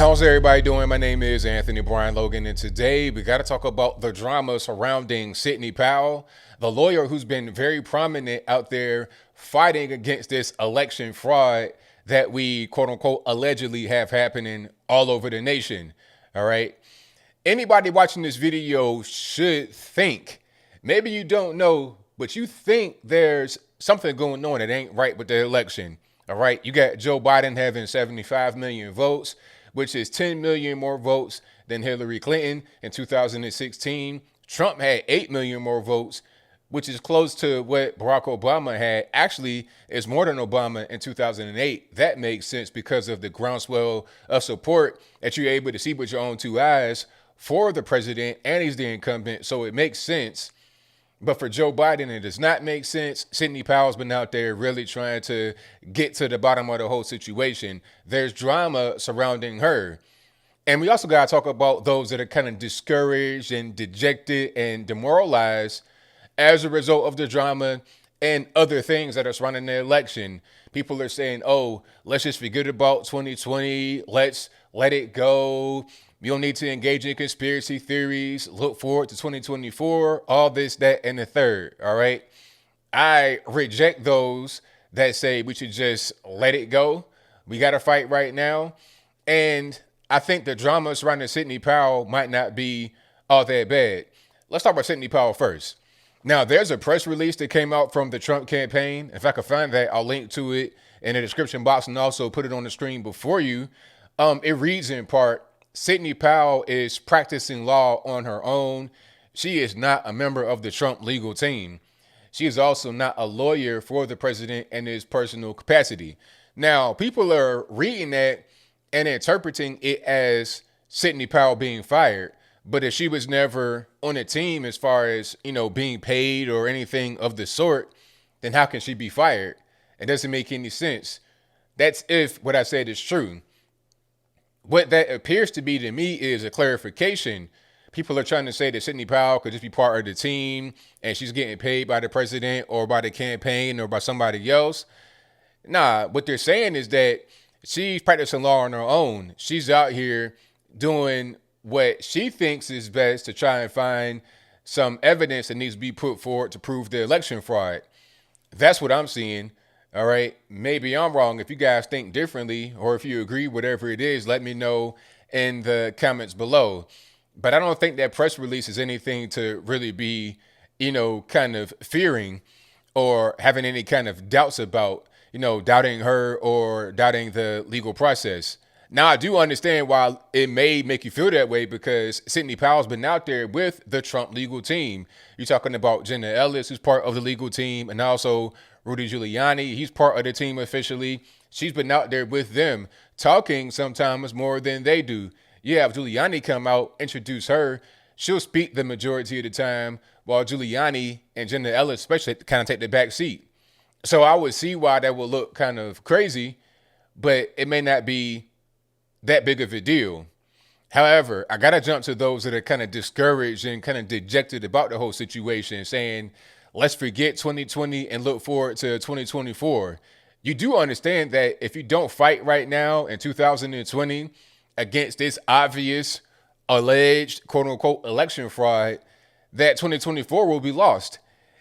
How's everybody doing? My name is Anthony Brian Logan, and today we got to talk about the drama surrounding Sidney Powell, the lawyer who's been very prominent out there fighting against this election fraud that we quote unquote allegedly have happening all over the nation. All right. Anybody watching this video should think, maybe you don't know, but you think there's something going on that ain't right with the election. All right. You got Joe Biden having 75 million votes, which is 10 million more votes than Hillary Clinton in 2016. Trump had 8 million more votes, which is close to what Barack Obama had. Actually, it's more than Obama in 2008. That makes sense because of the groundswell of support that you're able to see with your own two eyes for the president, and he's the incumbent. So it makes sense. But for Joe Biden, it does not make sense. Sidney Powell's been out there really trying to get to the bottom of the whole situation. There's drama surrounding her. And we also got to talk about those that are kind of discouraged and dejected and demoralized as a result of the drama and other things that are surrounding the election. People are saying, oh, let's just forget about 2020. Let's let it go. You don't need to engage in conspiracy theories. Look forward to 2024, all this, that, and the third. All right. I reject those that say we should just let it go. We got to fight right now. And I think the drama surrounding Sidney Powell might not be all that bad. Let's talk about Sidney Powell first. Now, there's a press release that came out from the Trump campaign. If I can find that, I'll link to it in the description box and also put it on the screen before you. It reads in part, Sidney Powell is practicing law on her own. She is not a member of the Trump legal team. She is also not a lawyer for the president in his personal capacity. Now, people are reading that and interpreting it as Sidney Powell being fired. But if she was never on a team as far as, being paid or anything of the sort, then how can she be fired? It doesn't make any sense. That's if what I said is true. What that appears to be to me is a clarification. People are trying to say that Sidney Powell could just be part of the team and she's getting paid by the president or by the campaign or by somebody else. Nah, what they're saying is that she's practicing law on her own. She's out here doing what she thinks is best to try and find some evidence that needs to be put forward to prove the election fraud. That's what I'm seeing. All right. Maybe I'm wrong. If you guys think differently or if you agree, whatever it is, let me know in the comments below. But I don't think that press release is anything to really be, kind of fearing or having any kind of doubts about, doubting her or doubting the legal process. Now, I do understand why it may make you feel that way because Sidney Powell's been out there with the Trump legal team. You're talking about Jenna Ellis, who's part of the legal team, and also Rudy Giuliani. He's part of the team officially. She's been out there with them talking sometimes more than they do. Yeah, if Giuliani come out, introduce her, she'll speak the majority of the time while Giuliani and Jenna Ellis especially kind of take the back seat. So I would see why that would look kind of crazy, but it may not be that big of a deal. However, I got to jump to those that are kind of discouraged and kind of dejected about the whole situation, saying, let's forget 2020 and look forward to 2024. You do understand that if you don't fight right now in 2020 against this obvious, alleged, quote unquote, election fraud, that 2024 will be lost.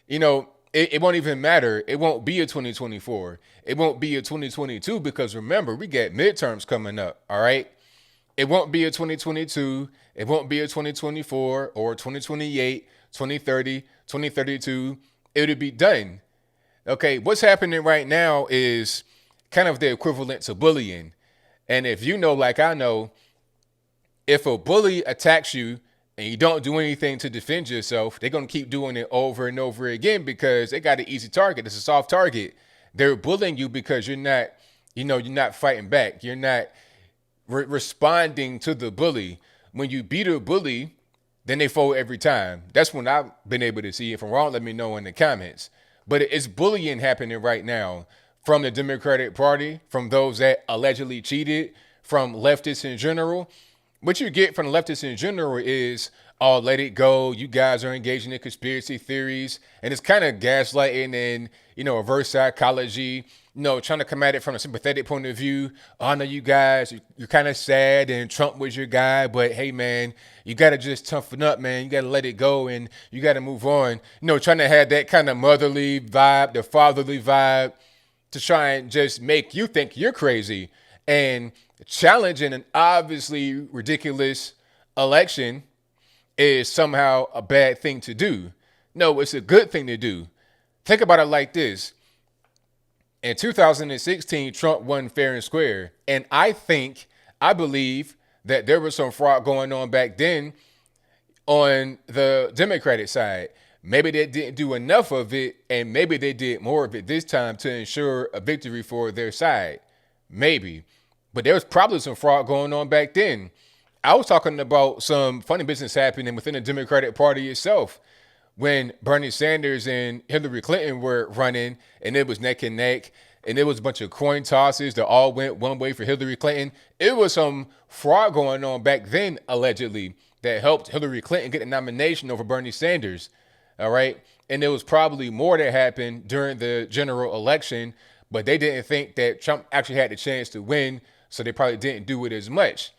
It won't even matter. It won't be a 2024. It won't be a 2022 because remember, we got midterms coming up, all right? It won't be a 2022. It won't be a 2024 or 2028, 2030, 2032. It'll be done. Okay, what's happening right now is kind of the equivalent to bullying. And if you know, like I know, if a bully attacks you and you don't do anything to defend yourself, they're going to keep doing it over and over again because they got an easy target. It's a soft target. They're bullying you because you're not, you're not fighting back. You're not responding to the bully. When you beat a bully, then they fold every time. That's when I've been able to see. If I'm wrong, let me know in the comments. But it's bullying happening right now from the Democratic Party, from those that allegedly cheated, from leftists in general. What you get from the leftists in general is, oh, let it go. You guys are engaging in conspiracy theories. And it's kind of gaslighting and, reverse psychology trying to come at it from a sympathetic point of view. Oh, I know you guys, you're kind of sad and Trump was your guy, but hey, man, you got to just toughen up, man. You got to let it go and you got to move on. Trying to have that kind of motherly vibe, the fatherly vibe to try and just make you think you're crazy and challenging an obviously ridiculous election is somehow a bad thing to do. No, it's a good thing to do. Think about it like this. In 2016, Trump won fair and square. And I believe that there was some fraud going on back then on the Democratic side. Maybe they didn't do enough of it, and maybe they did more of it this time to ensure a victory for their side. Maybe. But there was probably some fraud going on back then. I was talking about some funny business happening within the Democratic Party itself when Bernie Sanders and Hillary Clinton were running, and it was neck and neck, and it was a bunch of coin tosses that all went one way for Hillary Clinton. It was some fraud going on back then, allegedly, that helped Hillary Clinton get a nomination over Bernie Sanders. All right. And there was probably more that happened during the general election, but they didn't think that Trump actually had the chance to win, so they probably didn't do it as much.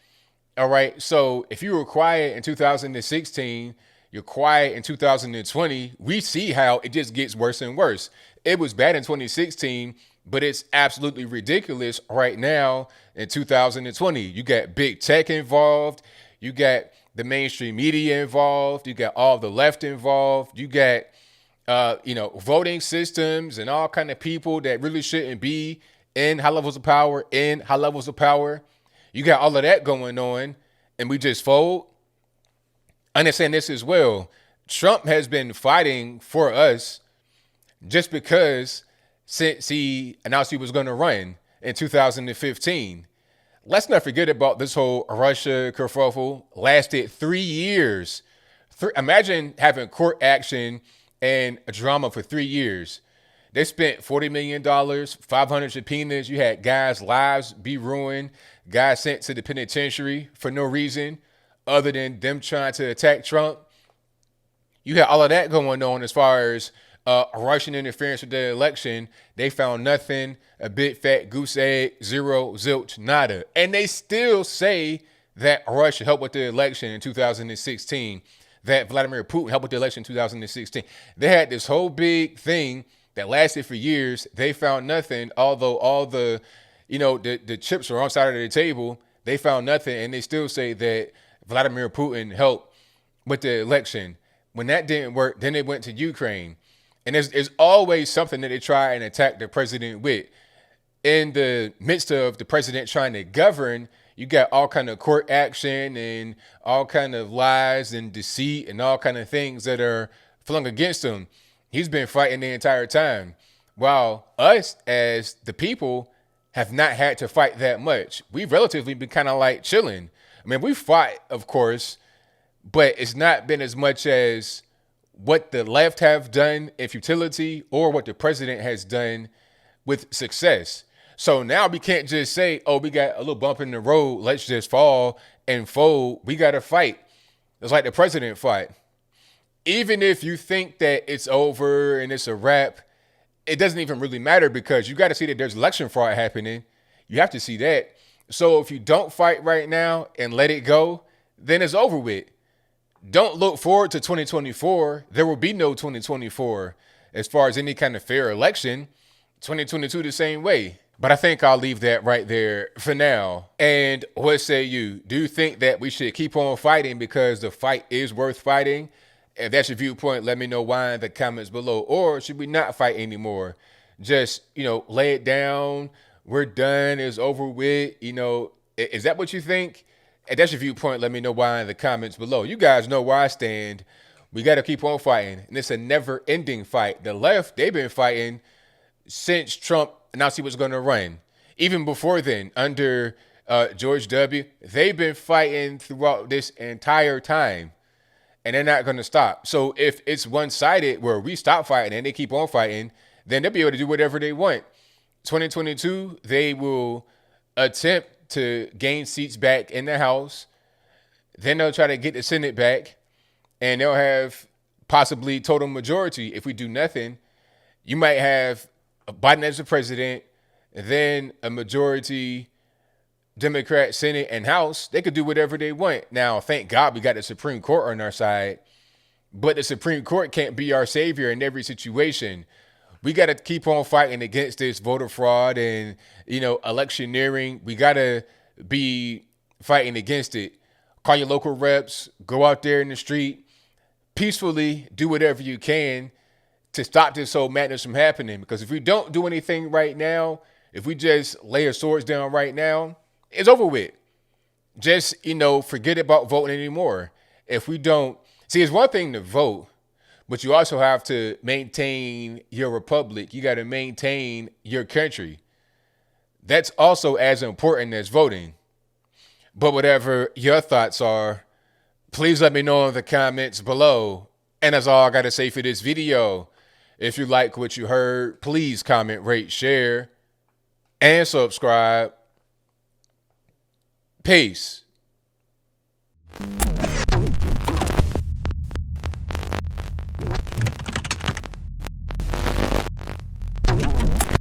All right. So if you were quiet in 2016, you're quiet in 2020, we see how it just gets worse and worse. It was bad in 2016, but it's absolutely ridiculous right now in 2020. You got big tech involved. You got the mainstream media involved. You got all the left involved. You got, voting systems and all kind of people that really shouldn't be in high levels of power, You got all of that going on, and we just fold. Understand this as well. Trump has been fighting for us just because since he announced he was going to run in 2015. Let's not forget about this whole Russia kerfuffle. Lasted 3 years. Imagine having court action and a drama for 3 years. They spent $40 million, 500 subpoenas. You had guys' lives be ruined, guys sent to the penitentiary for no reason other than them trying to attack Trump. You had all of that going on as far as Russian interference with the election. They found nothing, a big fat goose egg, zero, zilch, nada. And they still say that Russia helped with the election in 2016, that Vladimir Putin helped with the election in 2016. They had this whole big thing that lasted for years. They found nothing, although all the chips are on side of the table. They found nothing, and they still say that Vladimir Putin helped with the election. When that didn't work, then they went to Ukraine. And there's always something that they try and attack the president with. In the midst of the president trying to govern, you got all kind of court action and all kind of lies and deceit and all kind of things that are flung against him. He's been fighting the entire time. While us as the people have not had to fight that much. We've relatively been kind of like chilling. I mean, we fought, of course, but it's not been as much as what the left have done in futility or what the president has done with success. So now we can't just say, oh, we got a little bump in the road, let's just fall and fold. We got to fight. It's like the president fought. Even if you think that it's over and it's a wrap, it doesn't even really matter because you got to see that there's election fraud happening. You have to see that. So if you don't fight right now and let it go, then it's over with. Don't look forward to 2024. There will be no 2024 as far as any kind of fair election. 2022 the same way. But I think I'll leave that right there for now. And what say you? Do you think that we should keep on fighting because the fight is worth fighting? If that's your viewpoint, let me know why in the comments below. Or should we not fight anymore? Just, lay it down. We're done. It's over with. Is that what you think? If that's your viewpoint, let me know why in the comments below. You guys know where I stand. We got to keep on fighting. And it's a never-ending fight. The left, they've been fighting since Trump announced he was going to run. Even before then, under George W., they've been fighting throughout this entire time. And they're not going to stop. So if it's one-sided where we stop fighting and they keep on fighting, then they'll be able to do whatever they want. 2022, they will attempt to gain seats back in the House. Then they'll try to get the Senate back. And they'll have possibly total majority. If we do nothing, you might have Biden as the president, and then a majority Democrat Senate and House, they could do whatever they want. Now, thank God we got the Supreme Court on our side, but the Supreme Court can't be our savior in every situation. We got to keep on fighting against this voter fraud and, electioneering. We got to be fighting against it. Call your local reps, go out there in the street, peacefully do whatever you can to stop this whole madness from happening. Because if we don't do anything right now, if we just lay our swords down right now, it's over with. Just, forget about voting anymore. If we don't, see, it's one thing to vote, but you also have to maintain your republic. You got to maintain your country. That's also as important as voting. But whatever your thoughts are, please let me know in the comments below. And that's all I got to say for this video. If you like what you heard, please comment, rate, share, and subscribe. Peace.